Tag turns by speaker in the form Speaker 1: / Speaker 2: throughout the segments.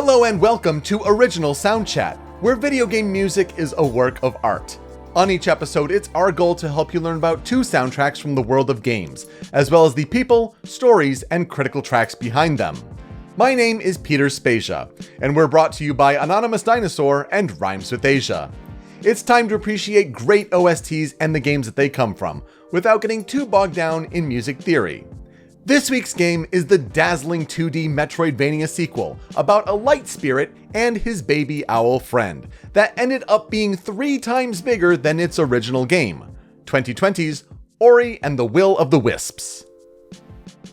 Speaker 1: Hello and welcome to Original Soundchat, where video game music is a work of art. On each episode, it's our goal to help you learn about 2 soundtracks from the world of games, as well as the people, stories, and critical tracks behind them. My name is Peter Spezia, and we're brought to you by Anonymous Dinosaur and Rhymes with Asia. It's time to appreciate great OSTs and the games that they come from, without getting too bogged down in music theory. This week's game is the dazzling 2D Metroidvania sequel about a light spirit and his baby owl friend that ended up being 3 times bigger than its original game, 2020's ORI and the Will of the Wisps.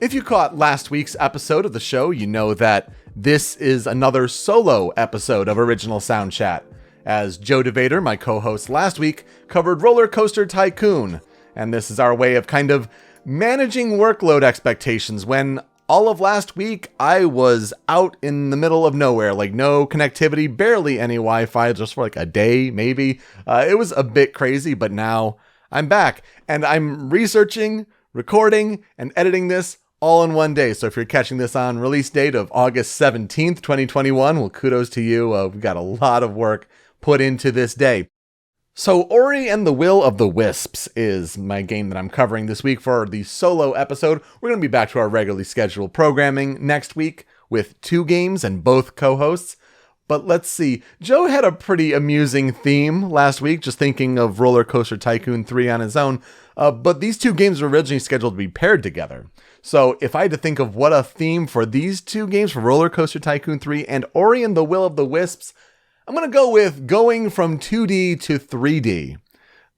Speaker 1: If you caught last week's episode of the show, you know that this is another solo episode of Original Soundchat, as Joe DeVader, my co-host last week, covered Roller Coaster Tycoon, and this is our way of kind of managing workload expectations when all of last week I was out in the middle of nowhere, like no connectivity, barely any Wi-Fi, just for like a day, maybe. It was a bit crazy, but now I'm back and I'm researching, recording, and editing this all in one day. So if you're catching this on release date of August 17th, 2021, well, kudos to you. We've got a lot of work put into this day. So ORI and the Will of the Wisps is my game that I'm covering this week for the solo episode. We're going to be back to our regularly scheduled programming next week with 2 games and both co-hosts. But let's see, Joe had a pretty amusing theme last week, just thinking of Roller Coaster Tycoon 3 on his own. But these 2 games were originally scheduled to be paired together. So if I had to think of what a theme for these 2 games, for Roller Coaster Tycoon 3 and ORI and the Will of the Wisps, I'm going to go with going from 2D to 3D.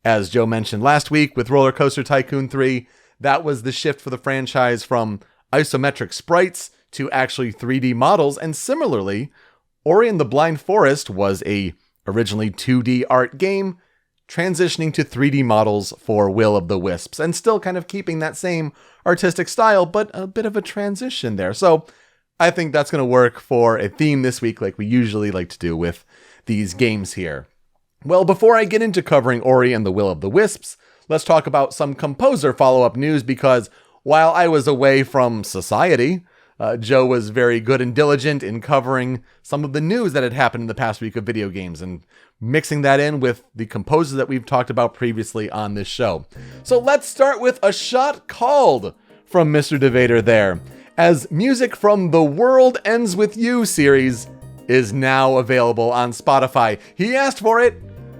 Speaker 1: As Joe mentioned last week with Roller Coaster Tycoon 3, that was the shift for the franchise from isometric sprites to actually 3D models. And similarly, ORI and the Blind Forest was a originally 2D art game, transitioning to 3D models for Will of the Wisps, and still kind of keeping that same artistic style, but a bit of a transition there. So I think that's going to work for a theme this week like we usually like to do with these games here. Well, before I get into covering ORI and the Will of the Wisps, let's talk about some composer follow-up news, because while I was away from society, Joe was very good and diligent in covering some of the news that had happened in the past week of video games and mixing that in with the composers that we've talked about previously on this show. So let's start with a shot called from Mr. DeVader there, as music from the World Ends With You series is now available on Spotify. He asked for it,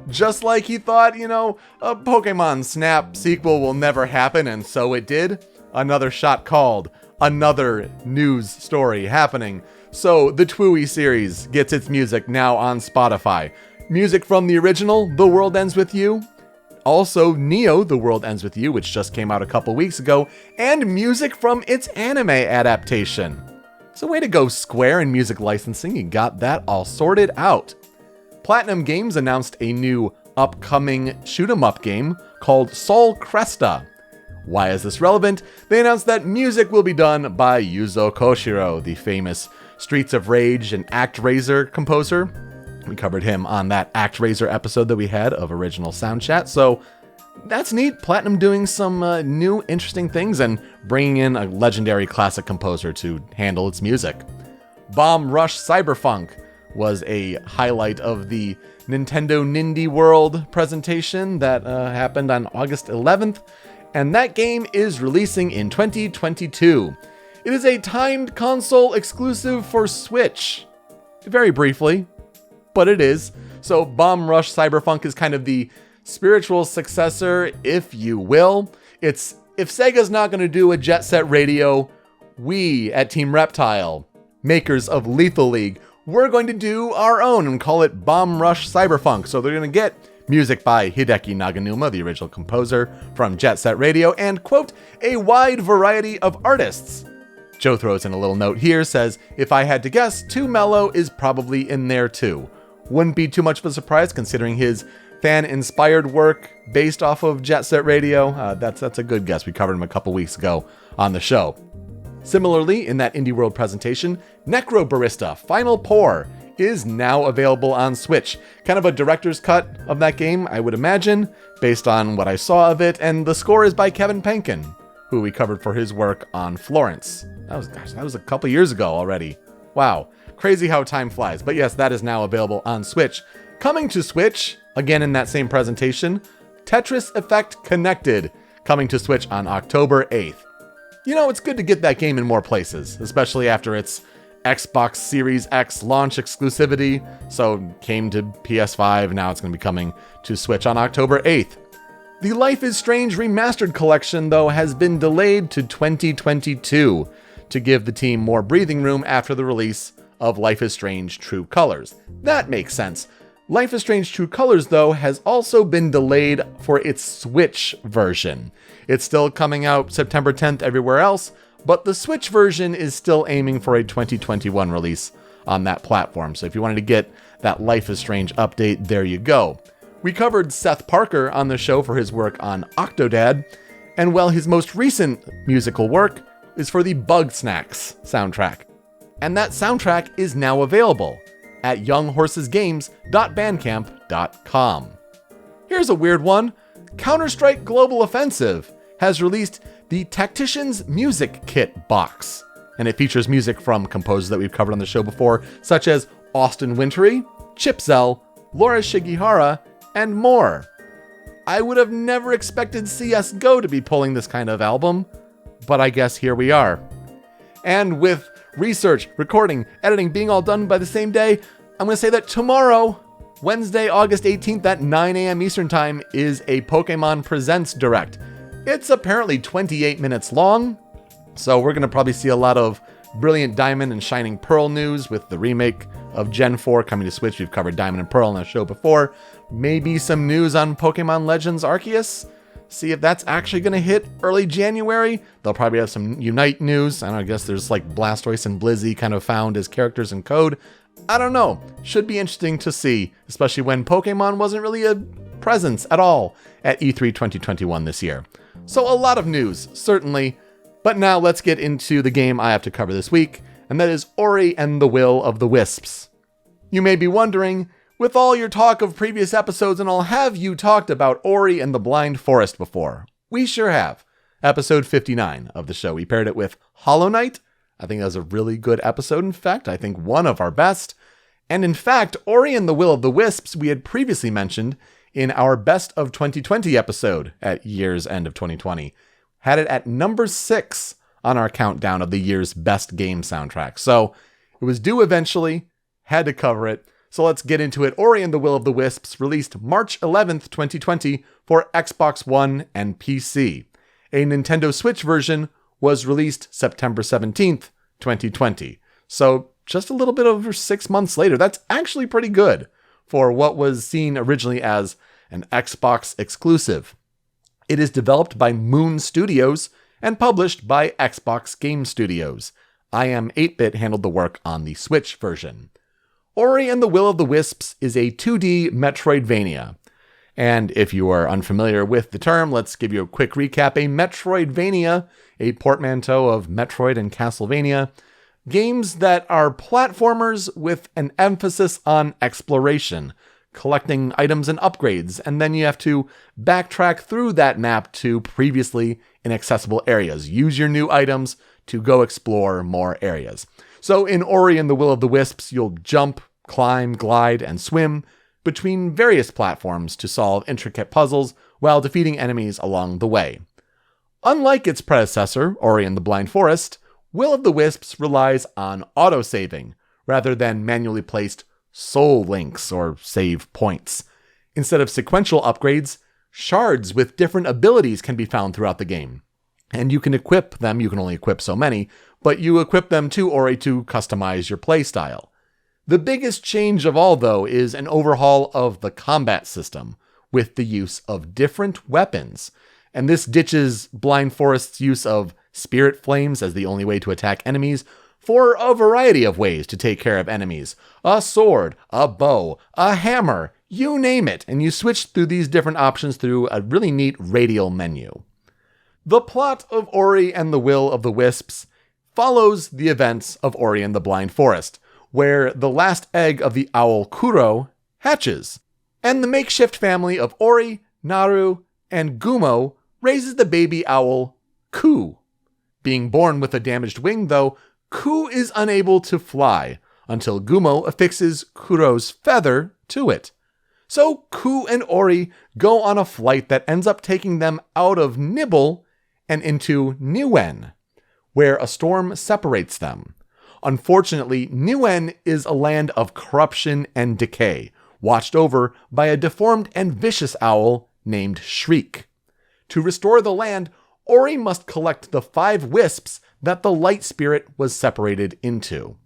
Speaker 1: just like he thought, a Pokemon Snap sequel will never happen, and so it did. Another shot called, another news story happening. So the TWUI series gets its music now on Spotify. Music from the original The World Ends With You, also Neo The World Ends With You, which just came out a couple weeks ago, and music from its anime adaptation. So way to go, Square, in music licensing. You got that all sorted out. Platinum Games announced a new upcoming shoot-'em-up game called Sol Cresta. Why is this relevant? They announced that music will be done by Yuzo Koshiro, the famous Streets of Rage and ActRaiser composer. We covered him on that ActRaiser episode that we had of Original Soundchat, so that's neat. Platinum doing some new interesting things and bringing in a legendary classic composer to handle its music. Bomb Rush Cyberfunk was a highlight of the Nintendo Nindy World presentation that happened on August 11th, and that game is releasing in 2022. It is a timed console exclusive for Switch. Very briefly, but it is. So Bomb Rush Cyberfunk is kind of the spiritual successor, if you will. It's, if Sega's not going to do a Jet Set Radio, we at Team Reptile, makers of Lethal League, we're going to do our own and call it Bomb Rush Cyberfunk. So they're going to get music by Hideki Naganuma, the original composer from Jet Set Radio, and, quote, a wide variety of artists. Joe throws in a little note here, says, if I had to guess, 2 Mellow is probably in there too. Wouldn't be too much of a surprise considering his fan-inspired work based off of Jet Set Radio. That's a good guess. We covered him a couple weeks ago on the show. Similarly, in that Indie World presentation, Necro Barista Final Pour is now available on Switch. Kind of a director's cut of that game, I would imagine, based on what I saw of it, and the score is by Kevin Penkin, who we covered for his work on Florence. That was a couple years ago already. Wow. Crazy how time flies. But yes, that is now available on Switch. Coming to Switch, again in that same presentation, Tetris Effect Connected, coming to Switch on October 8th. You know, it's good to get that game in more places, especially after its Xbox Series X launch exclusivity. So it came to PS5, now it's going to be coming to Switch on October 8th. The Life is Strange Remastered Collection, though, has been delayed to 2022 to give the team more breathing room after the release of Life is Strange True Colors. That makes sense. Life is Strange True Colors, though, has also been delayed for its Switch version. It's still coming out September 10th everywhere else, but the Switch version is still aiming for a 2021 release on that platform. So if you wanted to get that Life is Strange update, there you go. We covered Seth Parker on the show for his work on Octodad, and well, his most recent musical work is for the Bugsnax soundtrack. And that soundtrack is now available at younghorsesgames.bandcamp.com. Here's a weird one. Counter-Strike Global Offensive has released the Tactician's Music Kit box, and it features music from composers that we've covered on the show before, such as Austin Wintory, Chip Zell, Laura Shigihara, and more. I would have never expected CSGO to be pulling this kind of album, but I guess here we are. And with research, recording, editing being all done by the same day, I'm going to say that tomorrow, Wednesday, August 18th at 9 a.m. Eastern Time, is a Pokemon Presents Direct. It's apparently 28 minutes long, so we're going to probably see a lot of Brilliant Diamond and Shining Pearl news with the remake of Gen 4 coming to Switch. We've covered Diamond and Pearl on the show before. Maybe some news on Pokemon Legends Arceus. See if that's actually going to hit early January. They'll probably have some Unite news. I guess there's like Blastoise and Blizzy kind of found as characters in code. I don't know. Should be interesting to see, especially when Pokemon wasn't really a presence at all at E3 2021 this year. So a lot of news, certainly. But now let's get into the game I have to cover this week, and that is Ori and the Will of the Wisps. You may be wondering, with all your talk of previous episodes and all, have you talked about Ori and the Blind Forest before? We sure have. Episode 59 of the show. We paired it with Hollow Knight. I think that was a really good episode. In fact, I think one of our best. And in fact, Ori and the Will of the Wisps we had previously mentioned in our Best of 2020 episode at year's end of 2020. Had it at number 6 on our countdown of the year's best game soundtrack. So it was due eventually, had to cover it. So let's get into it. Ori and the Will of the Wisps released March 11th, 2020 for Xbox One and PC. A Nintendo Switch version was released September 17th, 2020. So just a little bit over 6 months later. That's actually pretty good for what was seen originally as an Xbox exclusive. It is developed by Moon Studios and published by Xbox Game Studios. IM 8-Bit handled the work on the Switch version. Ori and the Will of the Wisps is a 2D Metroidvania. And if you are unfamiliar with the term, let's give you a quick recap. A Metroidvania, a portmanteau of Metroid and Castlevania, games that are platformers with an emphasis on exploration, collecting items and upgrades, and then you have to backtrack through that map to previously inaccessible areas. Use your new items to go explore more areas. So in Ori and the Will of the Wisps, you'll jump, climb, glide, and swim between various platforms to solve intricate puzzles while defeating enemies along the way. Unlike its predecessor, Ori and the Blind Forest, Will of the Wisps relies on autosaving rather than manually placed soul links or save points. Instead of sequential upgrades, shards with different abilities can be found throughout the game. And you can equip them, you can only equip so many, but you equip them to Ori to customize your playstyle. The biggest change of all, though, is an overhaul of the combat system with the use of different weapons. And this ditches Blind Forest's use of spirit flames as the only way to attack enemies for a variety of ways to take care of enemies. A sword, a bow, a hammer, you name it, and you switch through these different options through a really neat radial menu. The plot of Ori and the Will of the Wisps follows the events of Ori and the Blind Forest, where the last egg of the owl Kuro hatches, and the makeshift family of Ori, Naru, and Gumo raises the baby owl Ku. Being born with a damaged wing, though, Ku is unable to fly, until Gumo affixes Kuro's feather to it. So Ku and Ori go on a flight that ends up taking them out of Nibble and into Niwen, where a storm separates them. Unfortunately, Niwen is a land of corruption and decay, watched over by a deformed and vicious owl named Shriek. To restore the land, Ori must collect the 5 wisps that the light spirit was separated into.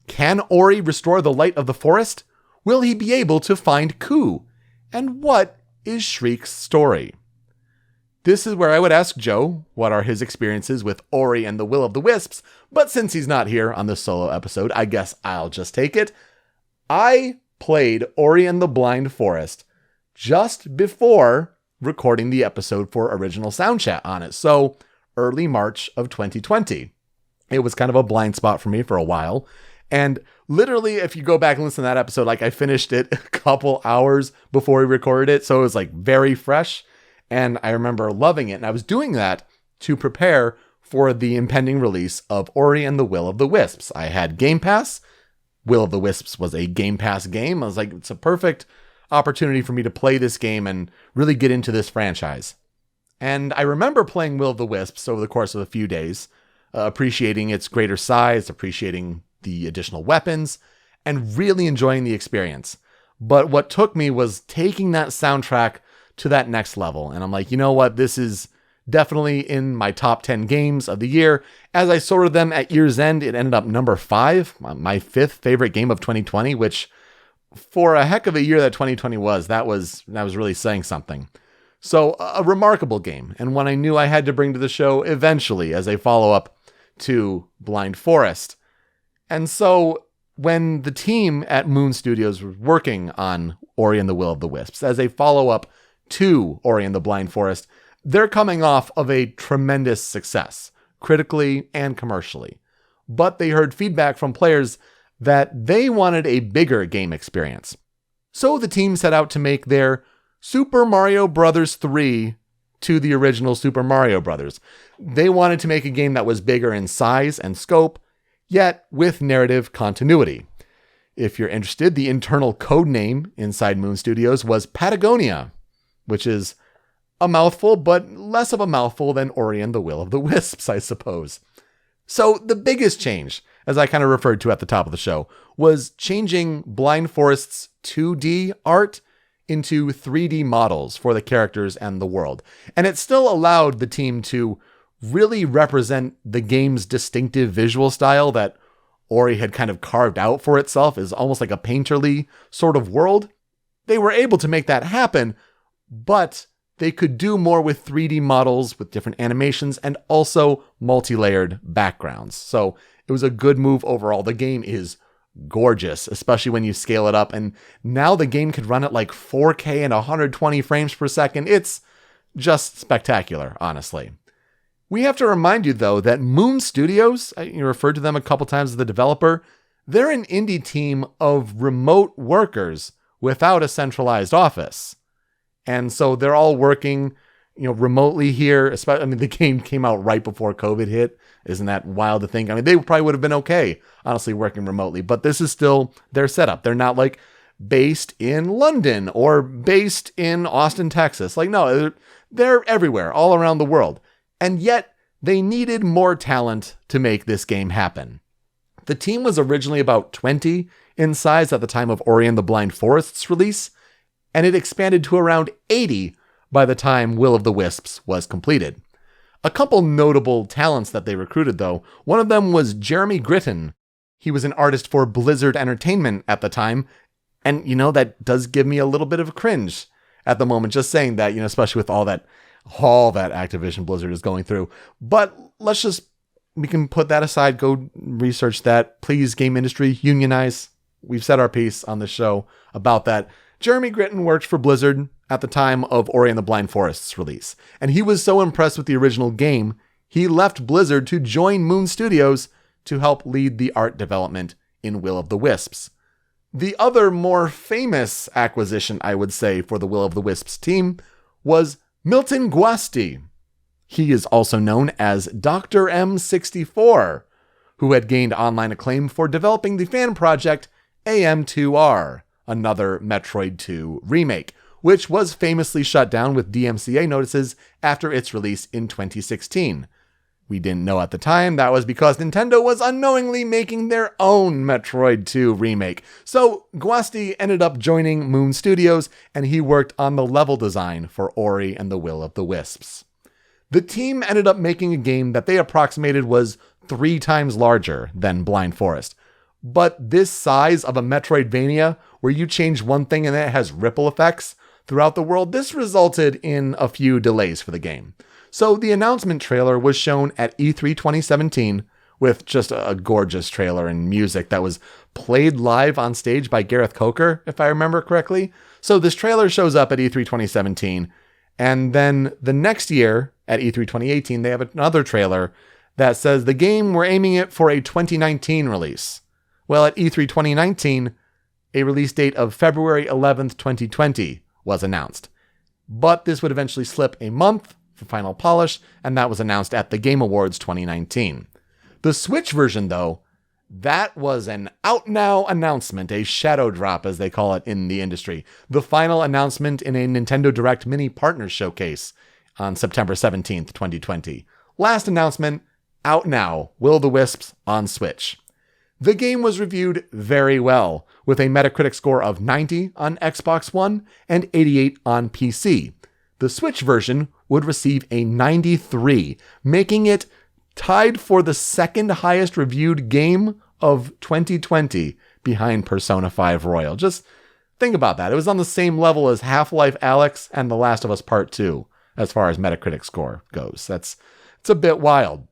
Speaker 1: Can Ori restore the light of the forest? Will he be able to find Ku? And what is Shriek's story? This is where I would ask Joe what are his experiences with Ori and the Will of the Wisps, but since he's not here on this solo episode, I guess I'll just take it. I played Ori and the Blind Forest just before recording the episode for original Soundchat on it, so early March of 2020. It was kind of a blind spot for me for a while, and literally, if you go back and listen to that episode, I finished it a couple hours before we recorded it, so it was very fresh. And I remember loving it. And I was doing that to prepare for the impending release of Ori and the Will of the Wisps. I had Game Pass. Will of the Wisps was a Game Pass game. I was like, it's a perfect opportunity for me to play this game and really get into this franchise. And I remember playing Will of the Wisps over the course of a few days, appreciating its greater size, appreciating the additional weapons, and really enjoying the experience. But what took me was taking that soundtrack to that next level. And I'm like, you know what? This is definitely in my top 10 games of the year. As I sorted them at year's end, it ended up number 5, my 5th favorite game of 2020, which for a heck of a year that 2020 was, that was really saying something. So a remarkable game, and one I knew I had to bring to the show eventually as a follow-up to Blind Forest. And so when the team at Moon Studios was working on Ori and the Will of the Wisps as a follow-up to Ori and the Blind Forest, they're coming off of a tremendous success, critically and commercially. But they heard feedback from players that they wanted a bigger game experience. So the team set out to make their Super Mario Bros. 3 to the original Super Mario Bros. They wanted to make a game that was bigger in size and scope, yet with narrative continuity. If you're interested, the internal code name inside Moon Studios was Patagonia, which is a mouthful, but less of a mouthful than Ori and the Will of the Wisps, I suppose. So the biggest change, as I kind of referred to at the top of the show, was changing Blind Forest's 2D art into 3D models for the characters and the world. And it still allowed the team to really represent the game's distinctive visual style that Ori had kind of carved out for itself as almost like a painterly sort of world. They were able to make that happen, but they could do more with 3D models with different animations and also multi-layered backgrounds. So it was a good move overall. The game is gorgeous, especially when you scale it up. And now the game could run at 4K and 120 frames per second. It's just spectacular, honestly. We have to remind you, though, that Moon Studios, you referred to them a couple times as the developer, they're an indie team of remote workers without a centralized office. And so they're all working, remotely here. Especially, the game came out right before COVID hit. Isn't that wild to think? They probably would have been okay, honestly, working remotely. But this is still their setup. They're not based in London or based in Austin, Texas. No, they're everywhere, all around the world. And yet they needed more talent to make this game happen. The team was originally about 20 in size at the time of Ori and the Blind Forest's release, and it expanded to around 80 by the time Will of the Wisps was completed. A couple notable talents that they recruited, though. One of them was Jeremy Gritton. He was an artist for Blizzard Entertainment at the time, and, that does give me a little bit of a cringe at the moment, just saying that, especially with all that Activision Blizzard is going through. But we can put that aside, go research that. Please, game industry, unionize. We've said our piece on the show about that. Jeremy Gritton worked for Blizzard at the time of Ori and the Blind Forest's release, and he was so impressed with the original game, he left Blizzard to join Moon Studios to help lead the art development in Will of the Wisps. The other more famous acquisition, I would say, for the Will of the Wisps team was Milton Guasti. He is also known as Dr. M64, who had gained online acclaim for developing the fan project AM2R, another Metroid 2 remake, which was famously shut down with DMCA notices after its release in 2016. We didn't know at the time that was because Nintendo was unknowingly making their own Metroid 2 remake. So Guasti ended up joining Moon Studios, and he worked on the level design for Ori and the Will of the Wisps. The team ended up making a game that they approximated was 3 times larger than Blind Forest. But this size of a Metroidvania, where you change one thing and it has ripple effects throughout the world, this resulted in a few delays for the game. So the announcement trailer was shown at E3 2017 with just a gorgeous trailer and music that was played live on stage by Gareth Coker, if I remember correctly. So this trailer shows up at E3 2017, and then the next year at E3 2018, they have another trailer that says the game, we're aiming it for a 2019 release. Well, at E3 2019, a release date of February 11th, 2020 was announced. But this would eventually slip a month for final polish, and that was announced at the Game Awards 2019. The Switch version, though, that was an out-now announcement, a shadow drop as they call it in the industry. The final announcement in a Nintendo Direct Mini Partner Showcase on September 17th, 2020. Last announcement, out now, Will o' the Wisps on Switch. The game was reviewed very well, with a Metacritic score of 90 on Xbox One and 88 on PC. The Switch version would receive a 93, making it tied for the second highest reviewed game of 2020 behind Persona 5 Royal. Just think about that. It was on the same level as Half-Life Alyx and The Last of Us Part 2 as far as Metacritic score goes. It's a bit wild.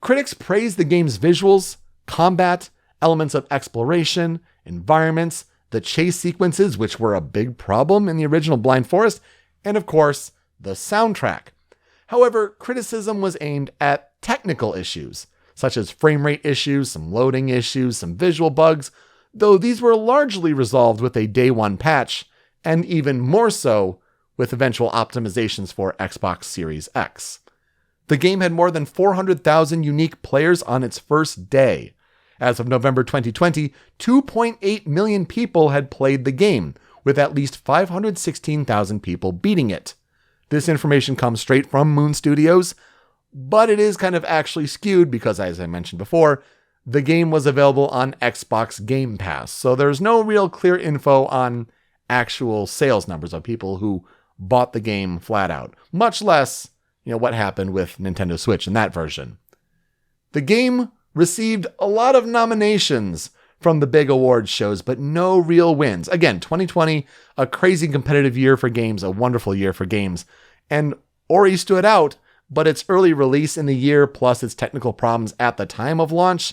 Speaker 1: Critics praised the game's visuals, combat, elements of exploration, environments, the chase sequences, which were a big problem in the original Blind Forest, and of course, the soundtrack. However, criticism was aimed at technical issues, such as frame rate issues, some loading issues, some visual bugs, though these were largely resolved with a day one patch, and even more so with eventual optimizations for Xbox Series X. The game had more than 400,000 unique players on its first day. As of November 2020, 2.8 million people had played the game, with at least 516,000 people beating it. This information comes straight from Moon Studios, but it is kind of actually skewed because, as I mentioned before, the game was available on Xbox Game Pass, so there's no real clear info on actual sales numbers of people who bought the game flat out, much less, what happened with Nintendo Switch in that version. The game received a lot of nominations from the big awards shows, but no real wins. Again, 2020, a crazy competitive year for games, a wonderful year for games. And Ori stood out, but its early release in the year, plus its technical problems at the time of launch,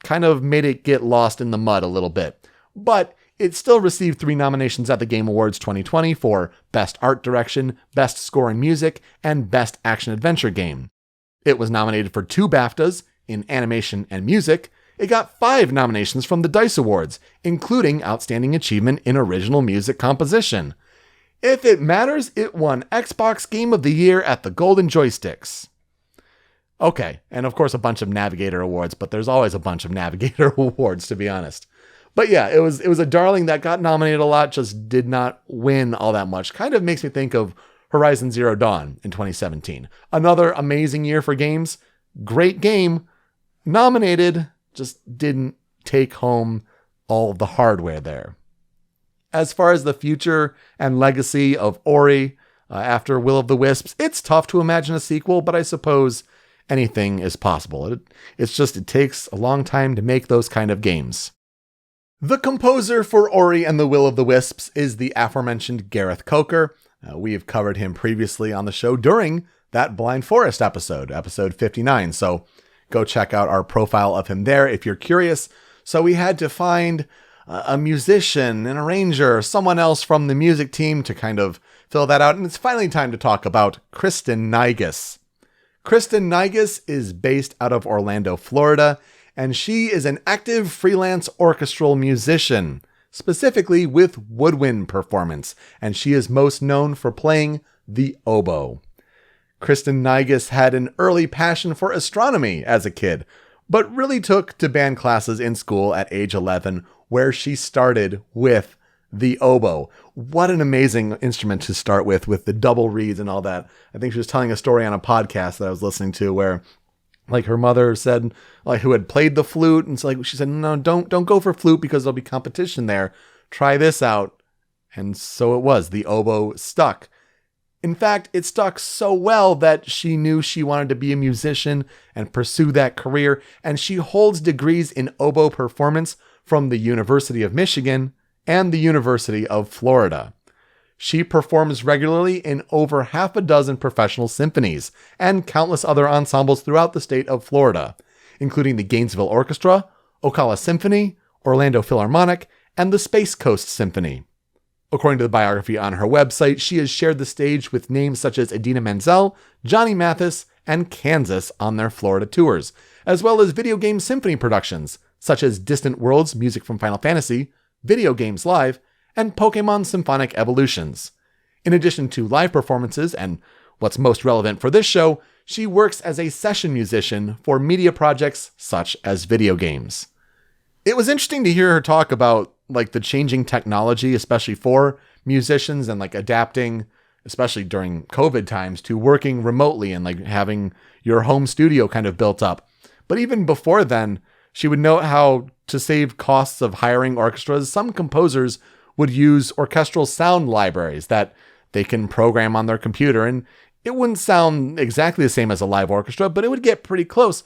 Speaker 1: kind of made it get lost in the mud a little bit. But it still received 3 nominations at the Game Awards 2020 for Best Art Direction, Best Score and Music, and Best Action Adventure Game. It was nominated for 2 BAFTAs in Animation and Music. It got 5 nominations from the DICE Awards, including Outstanding Achievement in Original Music Composition. If it matters, it won Xbox Game of the Year at the Golden Joysticks. Okay, and of course a bunch of Navigator Awards, but there's always a bunch of Navigator Awards, to be honest. But yeah, it was a darling that got nominated a lot, just did not win all that much. Kind of makes me think of Horizon Zero Dawn in 2017. Another amazing year for games. Great game. Nominated, just didn't take home all of the hardware there. As far as the future and legacy of Ori after Will of the Wisps, it's tough to imagine a sequel, but I suppose anything is possible. It takes a long time to make those kind of games. The composer for Ori and the Will of the Wisps is the aforementioned Gareth Coker. We have covered him previously on the show during that Blind Forest episode 59, so go check out our profile of him there if you're curious. So we had to find a musician, an arranger, someone else from the music team to kind of fill that out, and it's finally time to talk about Kristin Naigus. Kristin Naigus is based out of Orlando, Florida, and she is an active freelance orchestral musician, specifically with woodwind performance, and she is most known for playing the oboe. Kristin Naigus had an early passion for astronomy as a kid, but really took to band classes in school at age 11, where she started with the oboe. What an amazing instrument to start with the double reeds and all that. I think she was telling a story on a podcast that I was listening to where like her mother said, like who had played the flute, and so like she said, no, don't go for flute because there'll be competition there. Try this out. And so it was. The oboe stuck. In fact, it stuck so well that she knew she wanted to be a musician and pursue that career, and she holds degrees in oboe performance from the University of Michigan and the University of Florida. She performs regularly in over half a dozen professional symphonies and countless other ensembles throughout the state of Florida, including the Gainesville Orchestra, Ocala Symphony, Orlando Philharmonic, and the Space Coast Symphony. According to the biography on her website, she has shared the stage with names such as Idina Menzel, Johnny Mathis, and Kansas on their Florida tours, as well as video game symphony productions, such as Distant Worlds music from Final Fantasy, Video Games Live, and Pokemon Symphonic Evolutions. In addition to live performances, and what's most relevant for this show, she works as a session musician for media projects such as video games. It was interesting to hear her talk about like the changing technology, especially for musicians, and like adapting, especially during COVID times, to working remotely and like having your home studio kind of built up. But even before then, she would note how to save costs of hiring orchestras, some composers would use orchestral sound libraries that they can program on their computer. And it wouldn't sound exactly the same as a live orchestra, but it would get pretty close.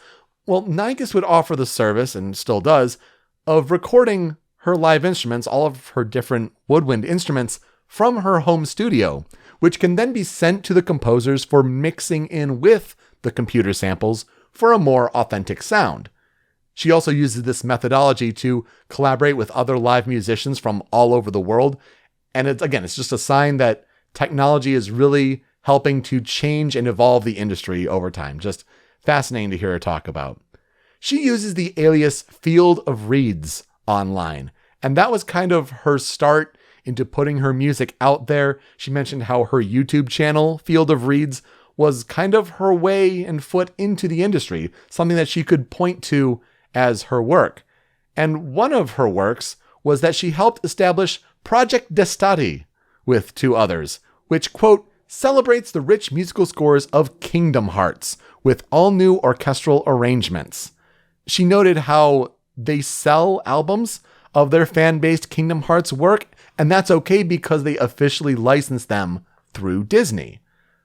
Speaker 1: Well, Naigus would offer the service, and still does, of recording her live instruments, all of her different woodwind instruments, from her home studio, which can then be sent to the composers for mixing in with the computer samples for a more authentic sound. She also uses this methodology to collaborate with other live musicians from all over the world. And it's just a sign that technology is really helping to change and evolve the industry over time. Just fascinating to hear her talk about. She uses the alias Field of Reeds online, and that was kind of her start into putting her music out there. She mentioned how her YouTube channel, Field of Reeds, was kind of her way and foot into the industry, something that she could point to as her work. And one of her works was that she helped establish Project Destati with two others, which, quote, celebrates the rich musical scores of Kingdom Hearts with all new orchestral arrangements. She noted how they sell albums of their fan-based Kingdom Hearts work, and that's okay because they officially license them through Disney.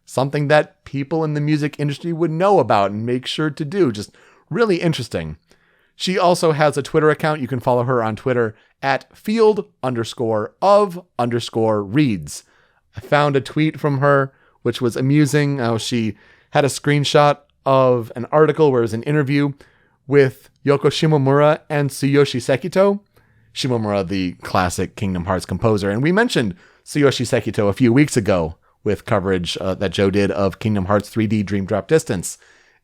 Speaker 1: Something that people in the music industry would know about and make sure to do. Just really interesting. She also has a Twitter account. You can follow her on Twitter at field_of_reeds. I found a tweet from her, which was amusing. She had a screenshot of an article where it was an interview with Yoko Shimomura and Tsuyoshi Sekito. Shimomura, the classic Kingdom Hearts composer. And we mentioned Tsuyoshi Sekito a few weeks ago with coverage that Joe did of Kingdom Hearts 3D Dream Drop Distance.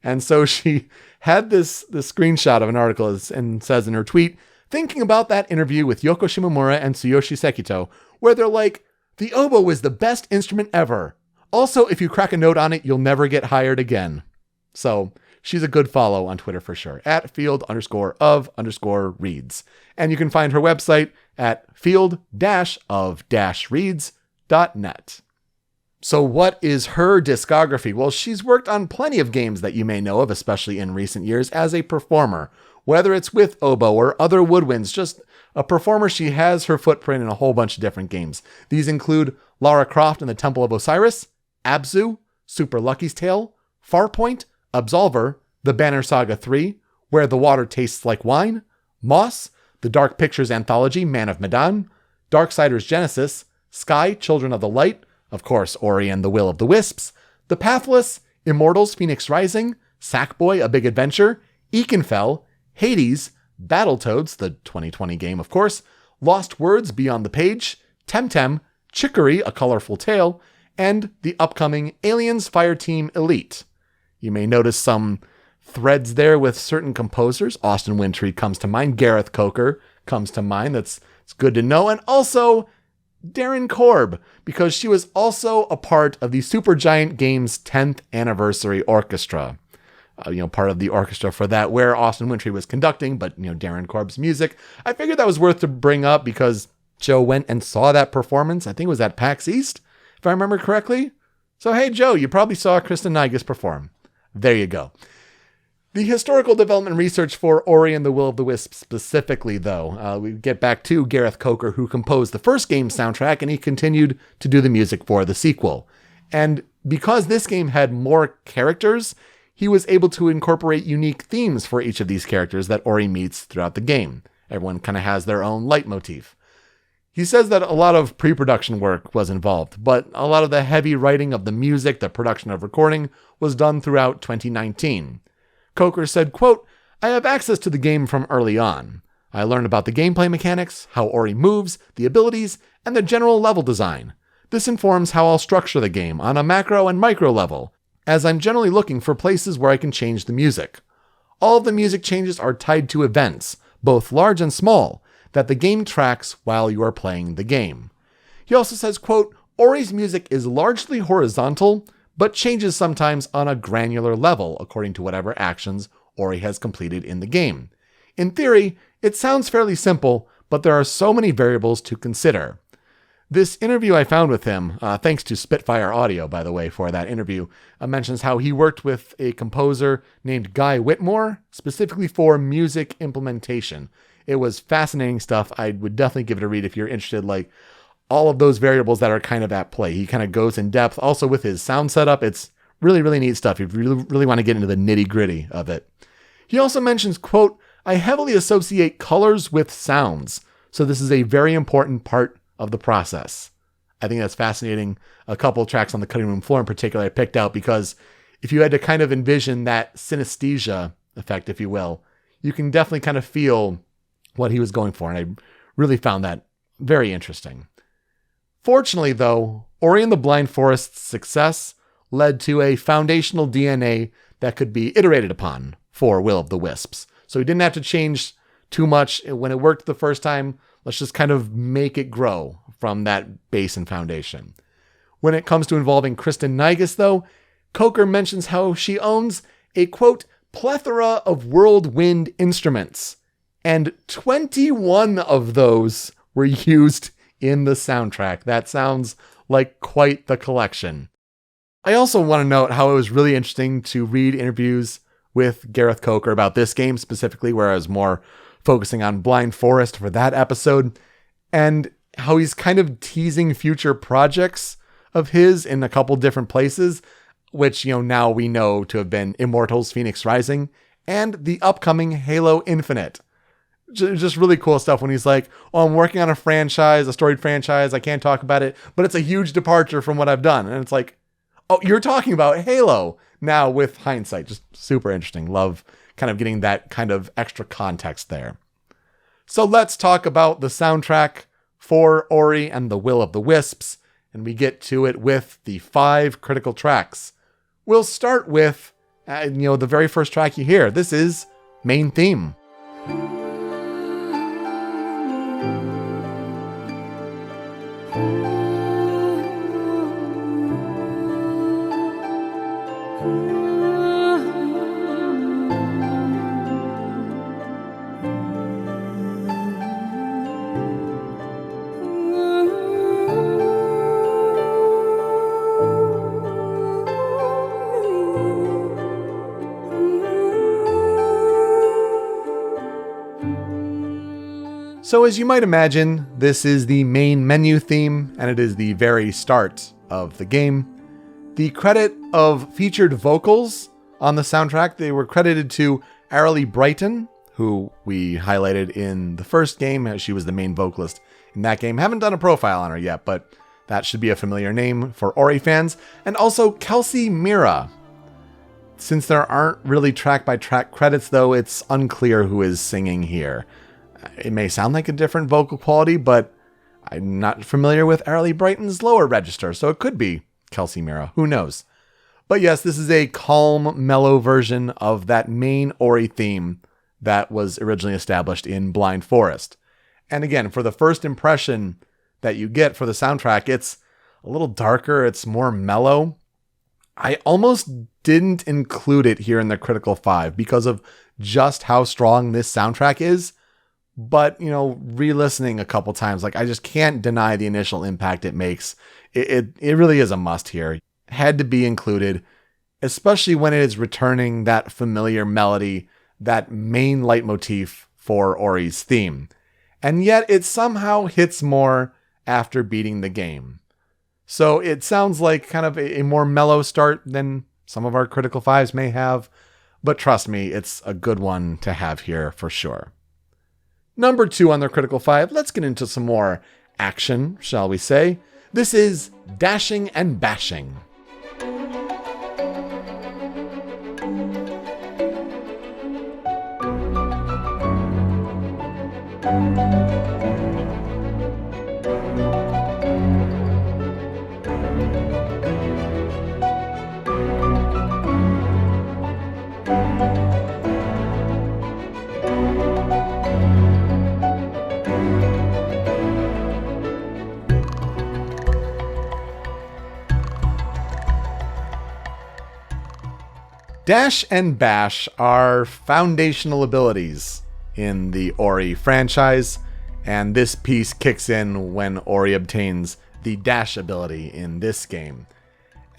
Speaker 1: And so she had this screenshot of an article and says in her tweet, thinking about that interview with Yoko Shimomura and Tsuyoshi Sekito, where they're like, the oboe is the best instrument ever. Also, if you crack a note on it, you'll never get hired again. So she's a good follow on Twitter for sure, at field_of_reeds. And you can find her website at field-of-reeds.net. So what is her discography? Well, she's worked on plenty of games that you may know of, especially in recent years, as a performer. Whether it's with oboe or other woodwinds, just a performer, she has her footprint in a whole bunch of different games. These include Lara Croft and the Temple of Osiris, Abzu, Super Lucky's Tale, Farpoint, Absolver, The Banner Saga 3, Where the Water Tastes Like Wine, Moss, The Dark Pictures Anthology, Man of Medan, Darksiders Genesis, Sky, Children of the Light, of course, Ori and the Will of the Wisps, The Pathless, Immortals, Phoenix Rising, Sackboy, A Big Adventure, Ekenfell, Hades, Battletoads, the 2020 game, of course, Lost Words, Beyond the Page, Temtem, Chicory, A Colorful Tale, and the upcoming Aliens Fireteam Elite. You may notice some threads there with certain composers. Austin Wintory comes to mind. Gareth Coker comes to mind. It's good to know. And also Darren Korb, because she was also a part of the Supergiant Games 10th Anniversary Orchestra. part of the orchestra for that, where Austin Wintory was conducting, but, Darren Korb's music. I figured that was worth to bring up because Joe went and saw that performance. I think it was at PAX East, if I remember correctly. So, hey, Joe, you probably saw Kristin Naigus perform. There you go. The historical development research for Ori and the Will of the Wisps specifically, though, we get back to Gareth Coker, who composed the first game's soundtrack, and he continued to do the music for the sequel. And because this game had more characters, he was able to incorporate unique themes for each of these characters that Ori meets throughout the game. Everyone kind of has their own leitmotif. He says that a lot of pre-production work was involved, but a lot of the heavy writing of the music, the production of recording, was done throughout 2019. Coker said, quote, "I have access to the game from early on. I learned about the gameplay mechanics, how Ori moves, the abilities, and the general level design. This informs how I'll structure the game on a macro and micro level, as I'm generally looking for places where I can change the music. All of the music changes are tied to events, both large and small, that the game tracks while you are playing the game." He also says, quote, "Ori's music is largely horizontal, but changes sometimes on a granular level according to whatever actions Ori has completed in the game. In theory, it sounds fairly simple, but there are so many variables to consider." This interview I found with him, thanks to Spitfire Audio, by the way, for that interview, mentions how he worked with a composer named Guy Whitmore, specifically for music implementation. It was fascinating stuff. I would definitely give it a read if you're interested, like all of those variables that are kind of at play. He kind of goes in depth. Also with his sound setup, it's really, really neat stuff. You really want to get into the nitty gritty of it. He also mentions, quote, "I heavily associate colors with sounds, so this is a very important part of the process." I think that's fascinating. A couple of tracks on the cutting room floor in particular I picked out because if you had to kind of envision that synesthesia effect, if you will, you can definitely kind of feel what he was going for. And I really found that very interesting. Fortunately, though, Ori and the Blind Forest's success led to a foundational DNA that could be iterated upon for Will of the Wisps. So he didn't have to change too much. When it worked the first time, let's just kind of make it grow from that base and foundation. When it comes to involving Kristin Naigus, though, Coker mentions how she owns a, quote, "plethora of whirlwind instruments," and 21 of those were used in the soundtrack. That sounds like quite the collection. I also want to note how it was really interesting to read interviews with Gareth Coker about this game specifically, where I was more focusing on Blind Forest for that episode, and how he's kind of teasing future projects of his in a couple different places, which, now we know to have been Immortals Phoenix Rising and the upcoming Halo Infinite. Just really cool stuff when he's like, "Oh, I'm working on a franchise, a storied franchise. I can't talk about it, but it's a huge departure from what I've done." And it's like, oh, you're talking about Halo now with hindsight. Just super interesting. Love kind of getting that kind of extra context there. So let's talk about the soundtrack for Ori and the Will of the Wisps. And we get to it with the 5 critical tracks. We'll start with, the very first track you hear. This is Main Theme. So as you might imagine, this is the main menu theme, and it is the very start of the game. The credit of featured vocals on the soundtrack, they were credited to Arely Brighton, who we highlighted in the first game. She was the main vocalist in that game. Haven't done a profile on her yet, but that should be a familiar name for Ori fans. And also Kelsey Mira. Since there aren't really track-by-track credits, though, it's unclear who is singing here. It may sound like a different vocal quality, but I'm not familiar with Arely Brighton's lower register, so it could be Kelsey Mira. Who knows? But yes, this is a calm, mellow version of that main Ori theme that was originally established in Blind Forest. And again, for the first impression that you get for the soundtrack, it's a little darker, it's more mellow. I almost didn't include it here in the Critical 5 because of just how strong this soundtrack is. But, re-listening a couple times, like, I just can't deny the initial impact it makes. It really is a must here. Had to be included, especially when it is returning that familiar melody, that main leitmotif for Ori's theme. And yet it somehow hits more after beating the game. So it sounds like kind of a more mellow start than some of our Critical 5s may have, but trust me, it's a good one to have here for sure. Number 2 on the Critical 5, let's get into some more action, shall we say. This is Dashing and Bashing. Dash and Bash are foundational abilities in the Ori franchise, and this piece kicks in when Ori obtains the dash ability in this game.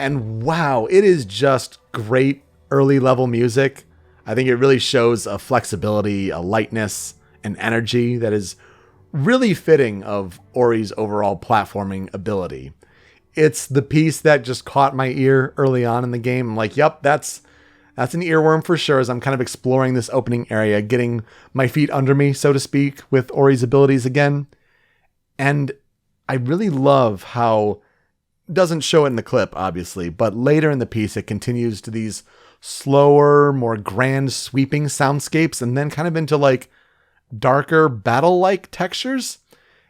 Speaker 1: And wow, it is just great early level music. I think it really shows a flexibility, a lightness, an energy that is really fitting of Ori's overall platforming ability. It's the piece that just caught my ear early on in the game. I'm like, yep, that's an earworm for sure, as I'm kind of exploring this opening area, getting my feet under me, so to speak, with Ori's abilities again. And I really love how, doesn't show it in the clip, obviously, but later in the piece, it continues to these slower, more grand sweeping soundscapes, and then kind of into like darker battle-like textures.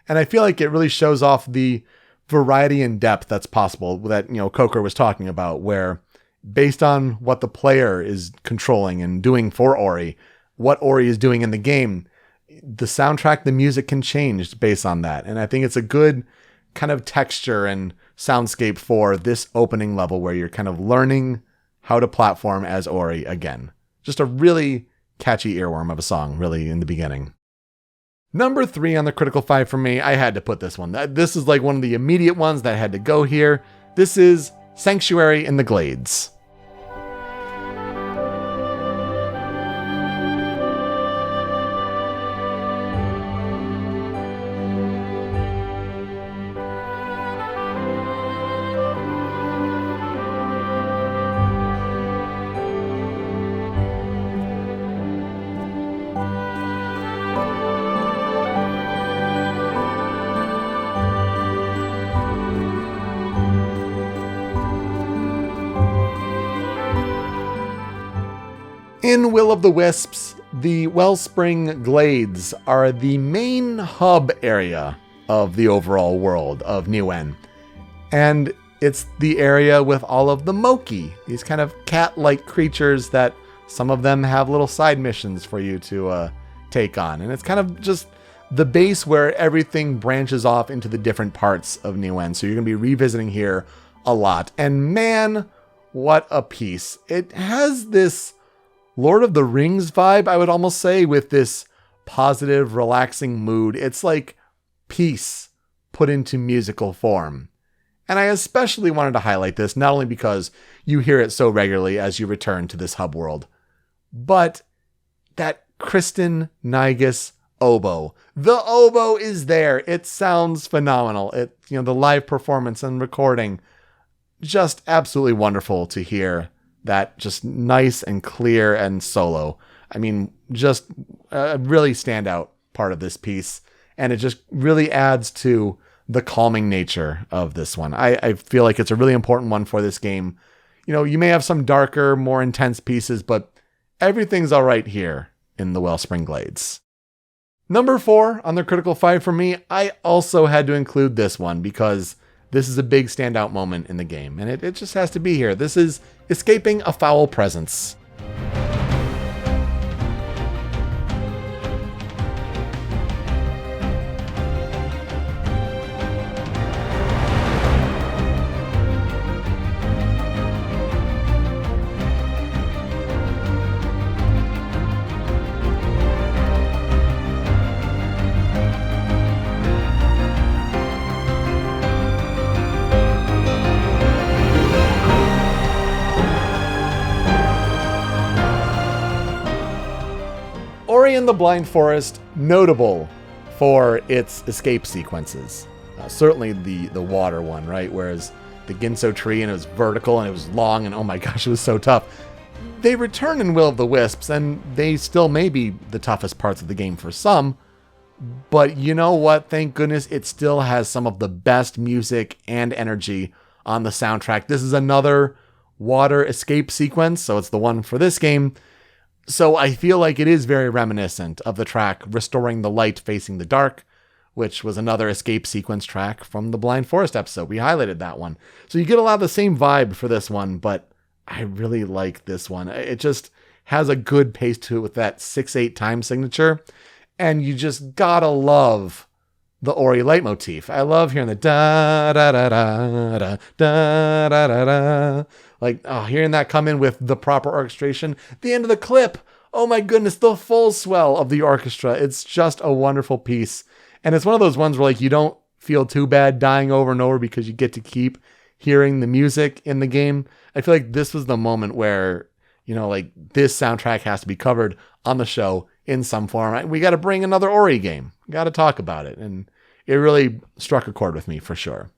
Speaker 1: And I feel like it really shows off the variety and depth that's possible that, Coker was talking about, where based on what the player is controlling and doing for Ori, what Ori is doing in the game, the soundtrack, the music can change based on that. And I think it's a good kind of texture and soundscape for this opening level where you're kind of learning how to platform as Ori again. Just a really catchy earworm of a song, really, in the beginning. Number 3 on the Critical 5 for me, I had to put this one. This is like one of the immediate ones that had to go here. This is Sanctuary in the Glades. In Will of the Wisps, the Wellspring Glades are the main hub area of the overall world of Newen. And it's the area with all of the Moki, these kind of cat-like creatures that some of them have little side missions for you to take on. And it's kind of just the base where everything branches off into the different parts of Newen. So you're going to be revisiting here a lot. And man, what a piece. It has this Lord of the Rings vibe, I would almost say, with this positive, relaxing mood. It's like peace put into musical form. And I especially wanted to highlight this, not only because you hear it so regularly as you return to this hub world, but that Kristin Naigus oboe. The oboe is there. It sounds phenomenal. The live performance and recording, just absolutely wonderful to hear. That just nice and clear and solo. I mean, just a really standout part of this piece. And it just really adds to the calming nature of this one. I feel like it's a really important one for this game. You may have some darker, more intense pieces, but everything's all right here in the Wellspring Glades. Number 4 on the Critical 5 for me, I also had to include this one because this is a big standout moment in the game, and it just has to be here. This is Escaping a Foul Presence. Ori and the Blind Forest, notable for its escape sequences. Certainly the water one, right? Whereas the Ginso tree, and it was vertical and it was long, and oh my gosh, it was so tough. They return in Will of the Wisps, and they still may be the toughest parts of the game for some. But you know what? Thank goodness it still has some of the best music and energy on the soundtrack. This is another water escape sequence, so it's the one for this game. So I feel like it is very reminiscent of the track Restoring the Light Facing the Dark, which was another escape sequence track from the Blind Forest episode. We highlighted that one. So you get a lot of the same vibe for this one, but I really like this one. It just has a good pace to it with that 6/8 time signature. And you just gotta love the Ori leitmotif. I love hearing the da da da da da da da da da. Like, oh, hearing that come in with the proper orchestration. The end of the clip. Oh my goodness, the full swell of the orchestra. It's just a wonderful piece. And it's one of those ones where like you don't feel too bad dying over and over because you get to keep hearing the music in the game. I feel like this was the moment where, you know, like this soundtrack has to be covered on the show in some form. We got to bring another Ori game. Got to talk about it. And it really struck a chord with me for sure.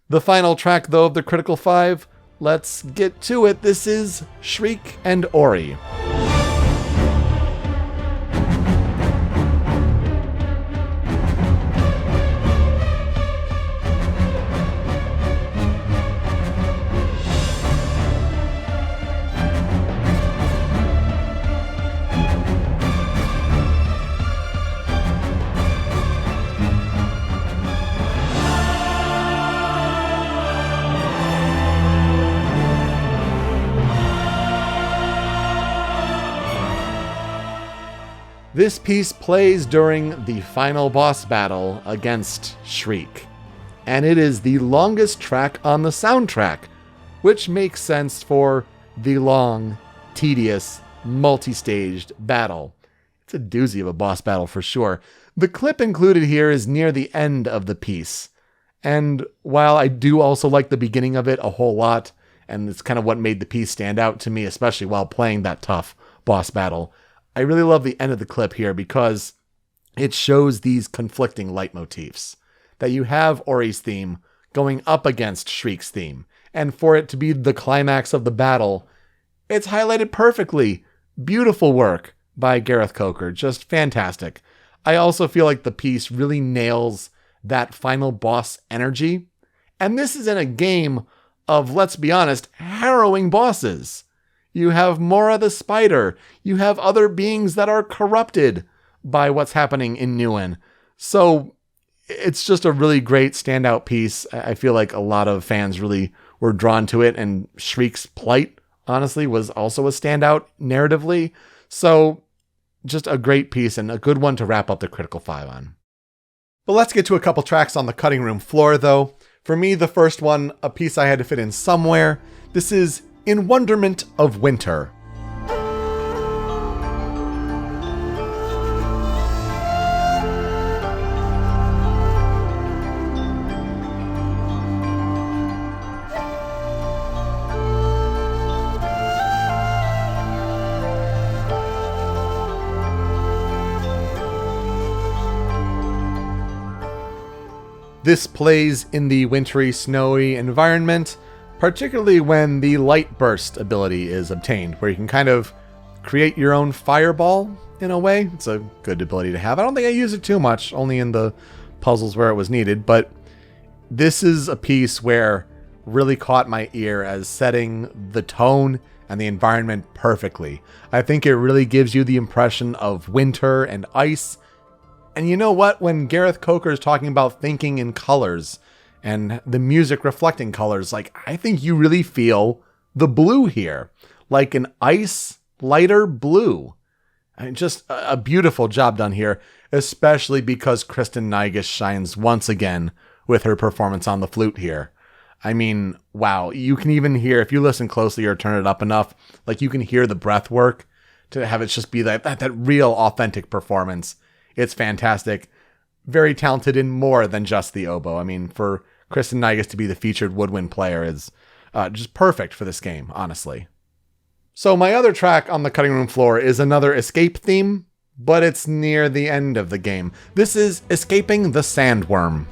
Speaker 1: The final track, though, of the Critical 5, let's get to it. This is Shriek and Ori. This piece plays during the final boss battle against Shriek, and it is the longest track on the soundtrack, which makes sense for the long, tedious, multi-staged battle. It's a doozy of a boss battle for sure. The clip included here is near the end of the piece, and while I do also like the beginning of it a whole lot, and it's kind of what made the piece stand out to me, especially while playing that tough boss battle, I really love the end of the clip here because it shows these conflicting leitmotifs. That you have Ori's theme going up against Shriek's theme. And for it to be the climax of the battle, it's highlighted perfectly. Beautiful work by Gareth Coker. Just fantastic. I also feel like the piece really nails that final boss energy. And this is in a game of, let's be honest, harrowing bosses. You have Mora the Spider. You have other beings that are corrupted by what's happening in Newen. So it's just a really great standout piece. I feel like a lot of fans really were drawn to it, and Shriek's plight, honestly, was also a standout narratively. So just a great piece and a good one to wrap up the Critical 5 on. But let's get to a couple tracks on the cutting room floor, though. For me, the first one, a piece I had to fit in somewhere. This is In Wonderment of Winter. This plays in the wintry, snowy environment, particularly when the light burst ability is obtained, where you can kind of create your own fireball in a way. It's a good ability to have. I don't think I use it too much, only in the puzzles where it was needed, but this is a piece where really caught my ear as setting the tone and the environment perfectly. I think it really gives you the impression of winter and ice. And you know what? When Gareth Coker is talking about thinking in colors and the music reflecting colors, like, I think you really feel the blue here, like an ice lighter blue. And just a beautiful job done here, especially because Kristin Naigus shines once again with her performance on the flute here. I mean, wow, you can even hear, if you listen closely or turn it up enough, like you can hear the breath work to have it just be that real authentic performance. It's fantastic. Very talented in more than just the oboe. I mean, for Kristin Naigus to be the featured woodwind player is just perfect for this game, honestly. So my other track on the cutting room floor is another escape theme. but it's near the end of the game. This is Escaping the Sandworm.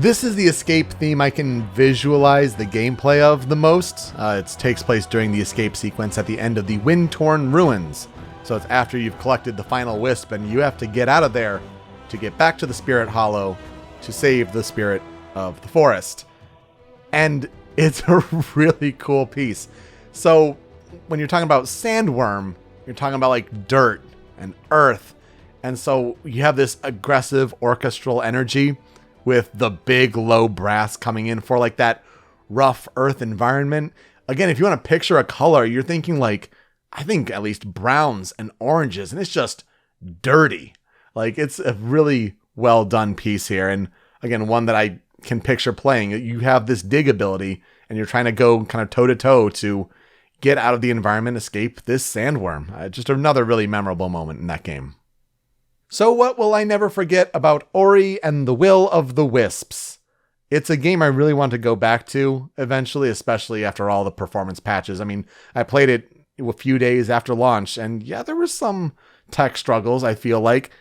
Speaker 1: This is the escape theme I can visualize the gameplay of the most. It takes place during the escape sequence at the end of the Wind-Torn Ruins. So it's after you've collected the final wisp and you have to get out of there to get back to the Spirit Hollow to save the spirit of the forest. And it's a really cool piece. So when you're talking about sandworm, you're talking about like dirt and earth. And so you have this aggressive orchestral energy with the big low brass coming in for like that rough earth environment. Again, if you want to picture a color, you're thinking like, I think at least browns and oranges, and it's just dirty. Like, it's a really well done piece here. And again, one that I can picture playing. You have this dig ability and you're trying to go kind of toe to toe to get out of the environment, escape this sandworm. Just another really memorable moment in that game. So what will I never forget about Ori and the Will of the Wisps? It's a game I really want to go back to eventually, especially after all the performance patches. I mean, I played it a few days after launch, and yeah, there were some tech struggles, I feel like.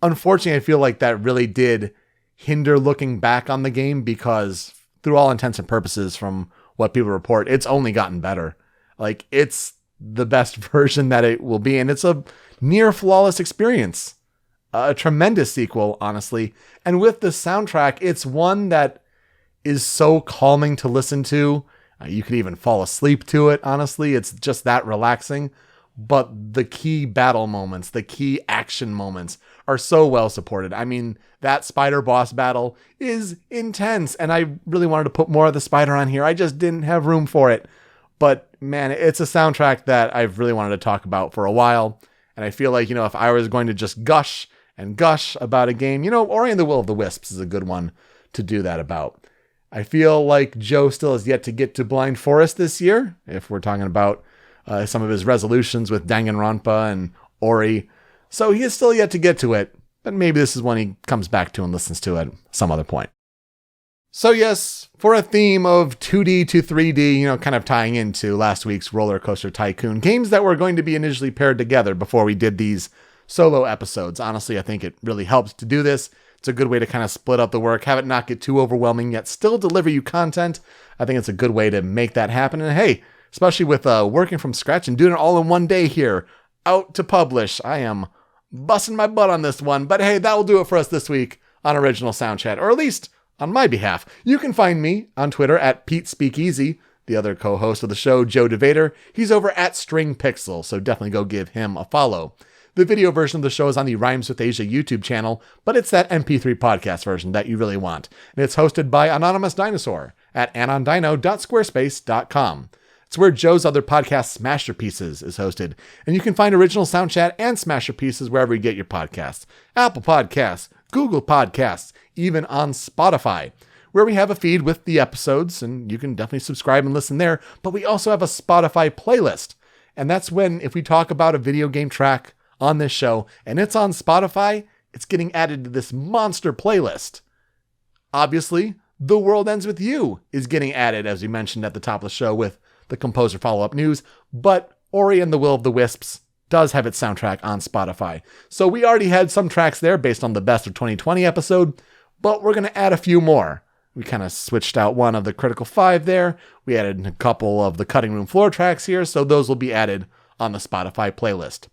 Speaker 1: Unfortunately, I feel like that really did hinder looking back on the game because, through all intents and purposes, from what people report, it's only gotten better. Like, it's the best version that it will be, and it's a near flawless experience. A tremendous sequel, honestly. And with the soundtrack, it's one that is so calming to listen to. You could even fall asleep to it, honestly. It's just that relaxing. But the key battle moments, the key action moments are so well supported. I mean, that spider boss battle is intense. And I really wanted to put more of the spider on here. I just didn't have room for it. But man, it's a soundtrack that I've really wanted to talk about for a while. And I feel like, if I was going to just gush about a game, Ori and the Will of the Wisps is a good one to do that about. I feel like Joe still has yet to get to Blind Forest this year, if we're talking about some of his resolutions with Danganronpa and Ori. So he is still yet to get to it, but maybe this is when he comes back to and listens to it at some other point. So yes, for a theme of 2D to 3D, kind of tying into last week's Roller Coaster Tycoon, games that were going to be initially paired together before we did these solo episodes. Honestly, I think it really helps to do this. It's a good way to kind of split up the work, have it not get too overwhelming, yet still deliver you content. I think it's a good way to make that happen. And hey, especially with working from scratch and doing it all in one day here, out to publish, I am busting my butt on this one. But hey, that will do it for us this week on Original Soundchat, or at least on my behalf. You can find me on Twitter at PeteSpeakEasy. The other co-host of the show, Joe DeVader, he's over at StringPixel, so definitely go give him a follow. The video version of the show is on the Rhymes with Asia YouTube channel, but it's that MP3 podcast version that you really want. And it's hosted by Anonymous Dinosaur at anondino.squarespace.com. It's where Joe's other podcast, Smasherpieces, is hosted. And you can find Original Soundchat and Smasherpieces wherever you get your podcasts. Apple Podcasts, Google Podcasts, even on Spotify, where we have a feed with the episodes, and you can definitely subscribe and listen there. But we also have a Spotify playlist. And that's when, if we talk about a video game track on this show, and it's on Spotify, it's getting added to this monster playlist. Obviously, The World Ends With You is getting added, as we mentioned at the top of the show with the composer follow-up news, but Ori and the Will of the Wisps does have its soundtrack on Spotify. So we already had some tracks there based on the Best of 2020 episode, but we're going to add a few more. We kind of switched out one of the Critical 5 there. We added a couple of the Cutting Room Floor tracks here, so those will be added on the Spotify playlist.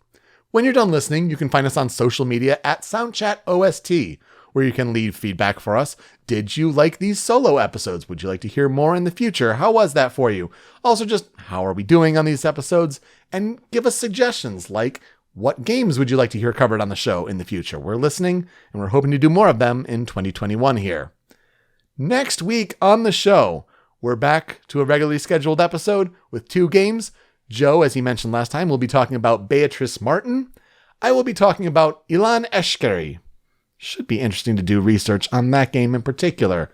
Speaker 1: When you're done listening, you can find us on social media at Soundchat OST, where you can leave feedback for us. Did you like these solo episodes? Would you like to hear more in the future? How was that for you? Also, just how are we doing on these episodes? And give us suggestions like, what games would you like to hear covered on the show in the future? We're listening, and we're hoping to do more of them in 2021 here. Next week on the show, we're back to a regularly scheduled episode with 2 games. Joe, as he mentioned last time, will be talking about Beatrice Martin. I will be talking about Ilan Eshkeri. Should be interesting to do research on that game in particular.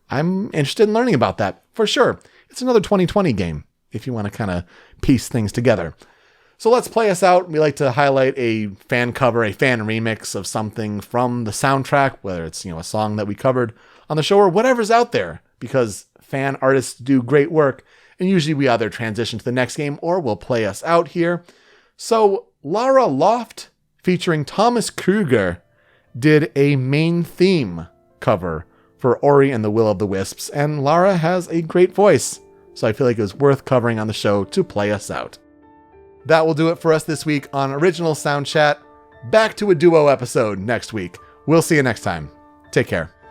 Speaker 1: I'm interested in learning about that, for sure. it's another 2020 game, if you want to kind of piece things together. So let's play us out. We like to highlight a fan cover, a fan remix of something from the soundtrack, whether it's, a song that we covered on the show or whatever's out there, because fan artists do great work. And usually we either transition to the next game or we'll play us out here. So Lara Loft, featuring Thomas Kruger, did a main theme cover for Ori and the Will of the Wisps, and Lara has a great voice, so I feel like it was worth covering on the show to play us out. That will do it for us this week on Original Sound Chat. Back to a duo episode next week. We'll see you next time. Take care.